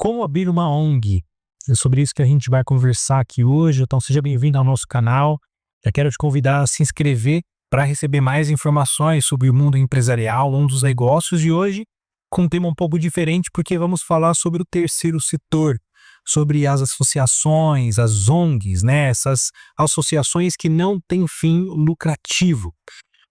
Como abrir uma ONG? É sobre isso que a gente vai conversar aqui hoje, então seja bem-vindo ao nosso canal. Já quero te convidar a se inscrever para receber mais informações sobre o mundo empresarial, um dos negócios de hoje, com um tema um pouco diferente, porque vamos falar sobre o terceiro setor, sobre as associações, as ONGs, né? Essas associações que não têm fim lucrativo.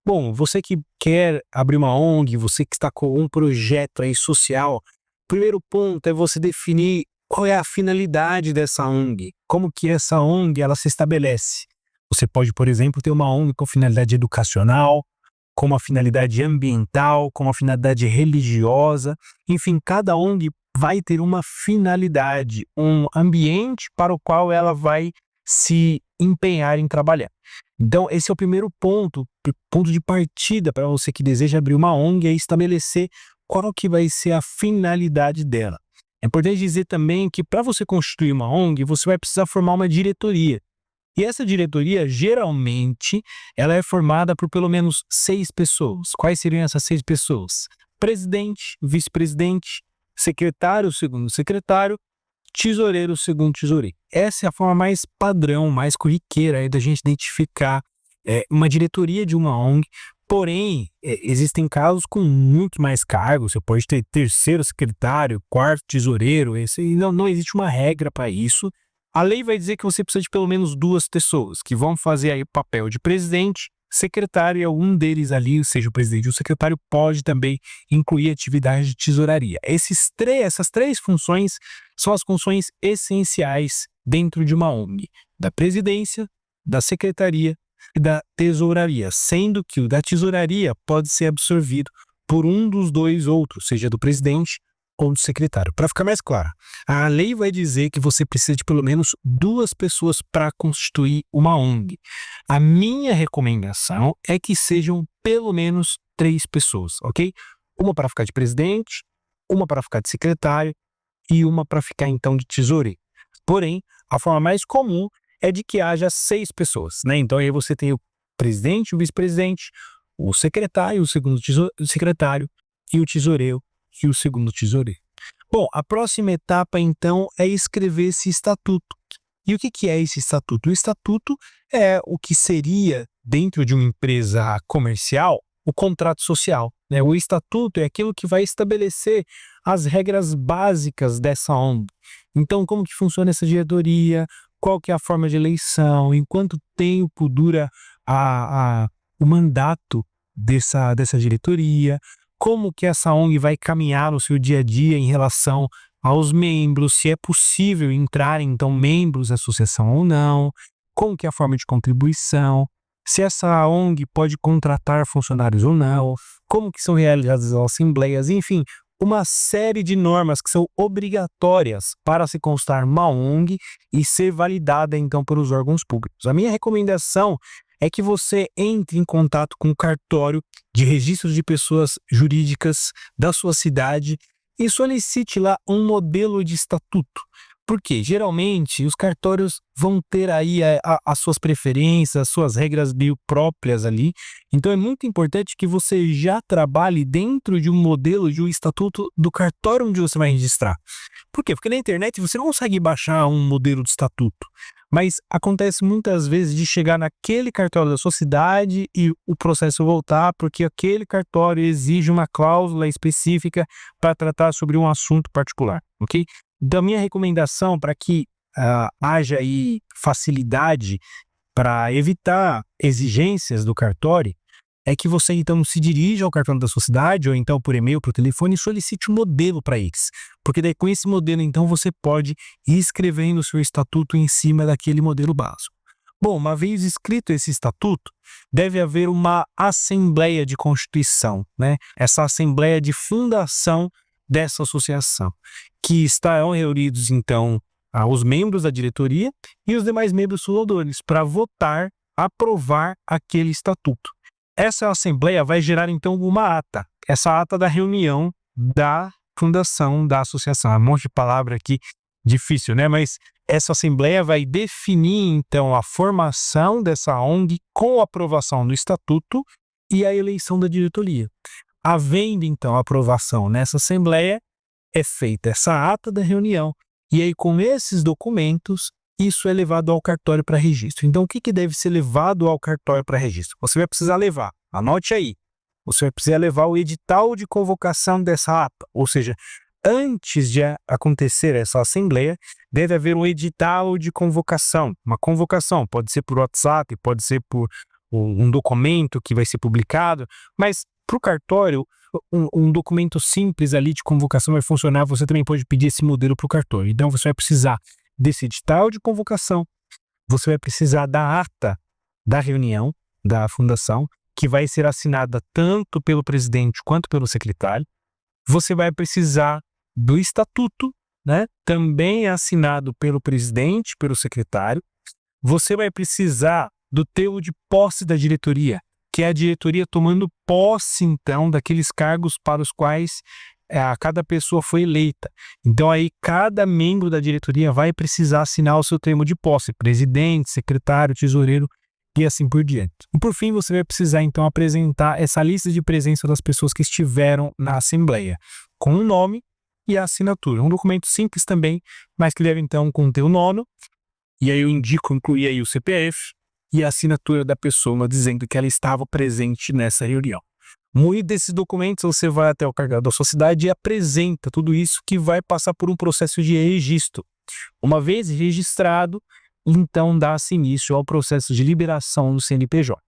Bom, você que quer abrir uma ONG, você que está com um projeto aí social, o primeiro ponto é você definir qual é a finalidade dessa ONG, como que essa ONG ela se estabelece. Você pode, por exemplo, ter uma ONG com finalidade educacional, com uma finalidade ambiental, com uma finalidade religiosa, enfim, cada ONG vai ter uma finalidade, um ambiente para o qual ela vai se empenhar em trabalhar. Então, esse é o primeiro ponto de partida para você que deseja abrir uma ONG, é estabelecer qual que vai ser a finalidade dela. É importante dizer também que para você constituir uma ONG, você vai precisar formar uma diretoria. E essa diretoria, geralmente, ela é formada por pelo menos 6 pessoas. Quais seriam essas 6 pessoas? Presidente, vice-presidente, secretário, segundo secretário, tesoureiro, segundo tesoureiro. Essa é a forma mais padrão, mais corriqueira aí da gente identificar uma diretoria de uma ONG. Porém, existem casos com muito mais cargos. Você pode ter terceiro secretário, quarto tesoureiro. Não existe uma regra para isso. A lei vai dizer que você precisa de pelo menos 2 pessoas que vão fazer aí o papel de presidente, secretário, e algum deles ali, seja o presidente ou o secretário, pode também incluir atividades de tesouraria. Essas 3 funções são as funções essenciais dentro de uma ONG, da presidência, da secretaria e da tesouraria, sendo que o da tesouraria pode ser absorvido por um dos 2 outros, seja do presidente ou do secretário. Para ficar mais claro, a lei vai dizer que você precisa de pelo menos 2 pessoas para constituir uma ONG. A minha recomendação é que sejam pelo menos 3 pessoas, ok? Uma para ficar de presidente, uma para ficar de secretário e uma para ficar então de tesoureiro. Porém, a forma mais comum é de que haja 6 pessoas, né? Então aí você tem o presidente, o vice-presidente, o secretário, o segundo secretário e o tesoureiro e o segundo tesoureiro. Bom, a próxima etapa, então, é escrever esse estatuto. E o que é esse estatuto? O estatuto é o que seria, dentro de uma empresa comercial, o contrato social, né? O estatuto é aquilo que vai estabelecer as regras básicas dessa ONG. Então, como que funciona essa diretoria, qual que é a forma de eleição, em quanto tempo dura o mandato dessa diretoria, como que essa ONG vai caminhar no seu dia a dia em relação aos membros, se é possível entrar, então, membros da associação ou não, como que é a forma de contribuição, se essa ONG pode contratar funcionários ou não, como que são realizadas as assembleias, enfim, uma série de normas que são obrigatórias para se constar uma ONG e ser validada, então, pelos órgãos públicos. A minha recomendação é que você entre em contato com o cartório de registro de pessoas jurídicas da sua cidade e solicite lá um modelo de estatuto. Porque geralmente os cartórios vão ter aí as suas preferências, as suas regras meio próprias ali. Então é muito importante que você já trabalhe dentro de um modelo de um estatuto do cartório onde você vai registrar. Por quê? Porque na internet você não consegue baixar um modelo de estatuto. Mas acontece muitas vezes de chegar naquele cartório da sua cidade e o processo voltar porque aquele cartório exige uma cláusula específica para tratar sobre um assunto particular, ok? Então, a minha recomendação para que haja aí facilidade para evitar exigências do cartório é que você então se dirija ao cartório da sua cidade ou então por e-mail, por telefone e solicite um modelo para eles. Porque daí com esse modelo então você pode ir escrevendo o seu estatuto em cima daquele modelo básico. Bom, uma vez escrito esse estatuto, deve haver uma assembleia de constituição, né? Essa assembleia de fundação dessa associação, que estarão reunidos então os membros da diretoria e os demais membros fundadores para votar, aprovar aquele estatuto. Essa assembleia vai gerar, então, uma ata. Essa ata da reunião da fundação da associação. É um monte de palavra aqui difícil, né? Mas essa assembleia vai definir, então, a formação dessa ONG com a aprovação do estatuto e a eleição da diretoria. Havendo, então, a aprovação nessa assembleia, é feita essa ata da reunião, e aí com esses documentos, isso é levado ao cartório para registro. Então, o que deve ser levado ao cartório para registro? Você vai precisar levar, anote aí, você vai precisar levar o edital de convocação dessa ata, ou seja, antes de acontecer essa assembleia, deve haver um edital de convocação. Uma convocação pode ser por WhatsApp, pode ser por um documento que vai ser publicado, mas para o cartório, um documento simples ali de convocação vai funcionar. Você também pode pedir esse modelo para o cartório. Então, você vai precisar desse edital de convocação, você vai precisar da ata da reunião da fundação, que vai ser assinada tanto pelo presidente quanto pelo secretário. Você vai precisar do estatuto, né? Também assinado pelo presidente, pelo secretário. Você vai precisar do termo de posse da diretoria, que é a diretoria tomando posse, então, daqueles cargos para os quais cada pessoa foi eleita. Então, aí, cada membro da diretoria vai precisar assinar o seu termo de posse, presidente, secretário, tesoureiro e assim por diante. E, por fim, você vai precisar, então, apresentar essa lista de presença das pessoas que estiveram na assembleia, com o nome e a assinatura. Um documento simples também, mas que deve, então, conter o nome, e aí eu indico incluir aí o CPF e a assinatura da pessoa dizendo que ela estava presente nessa reunião. Munido desses documentos, você vai até o cartório da sua cidade e apresenta tudo isso, que vai passar por um processo de registro. Uma vez registrado, então dá-se início ao processo de liberação do CNPJ.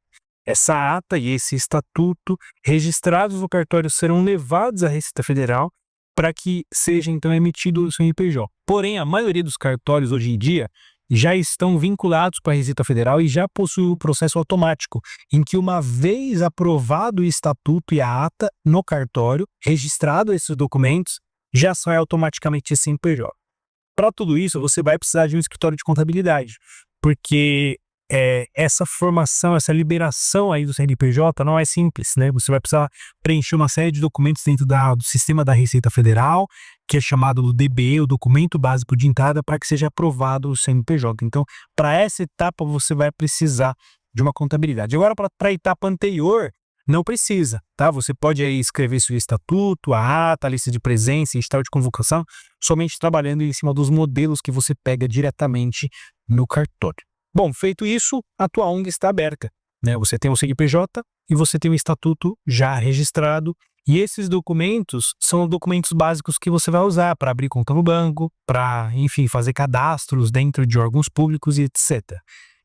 Essa ata e esse estatuto registrados no cartório serão levados à Receita Federal para que seja então emitido o CNPJ. Porém, a maioria dos cartórios hoje em dia já estão vinculados para a Receita Federal e já possuem o processo automático, em que uma vez aprovado o estatuto e a ata no cartório, registrado esses documentos, já sai automaticamente esse CNPJ. Para tudo isso, você vai precisar de um escritório de contabilidade, porque essa formação, essa liberação aí do CNPJ não é simples, né? Você vai precisar preencher uma série de documentos dentro do sistema da Receita Federal, que é chamado do DBE, o Documento Básico de Entrada, para que seja aprovado o CNPJ. Então, para essa etapa, você vai precisar de uma contabilidade. Agora, para a etapa anterior, não precisa, tá? Você pode aí escrever seu estatuto, a ata, a lista de presença e edital de convocação, somente trabalhando em cima dos modelos que você pega diretamente no cartório. Bom, feito isso, a tua ONG está aberta, né? Você tem o CNPJ e você tem o estatuto já registrado, e esses documentos são os documentos básicos que você vai usar para abrir conta no banco, para, enfim, fazer cadastros dentro de órgãos públicos e etc.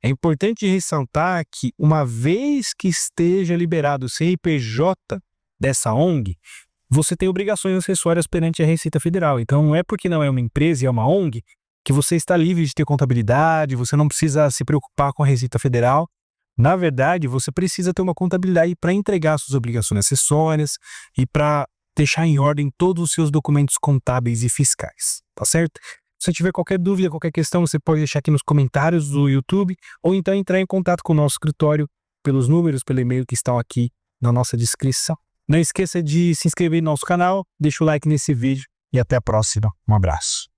É importante ressaltar que, uma vez que esteja liberado o CNPJ dessa ONG, você tem obrigações acessórias perante a Receita Federal. Então, não é porque não é uma empresa e é uma ONG que você está livre de ter contabilidade, você não precisa se preocupar com a Receita Federal. Na verdade, você precisa ter uma contabilidade para entregar suas obrigações acessórias e para deixar em ordem todos os seus documentos contábeis e fiscais, tá certo? Se tiver qualquer dúvida, qualquer questão, você pode deixar aqui nos comentários do YouTube ou então entrar em contato com o nosso escritório pelos números, pelo e-mail que estão aqui na nossa descrição. Não esqueça de se inscrever no nosso canal, deixa o like nesse vídeo e até a próxima. Um abraço.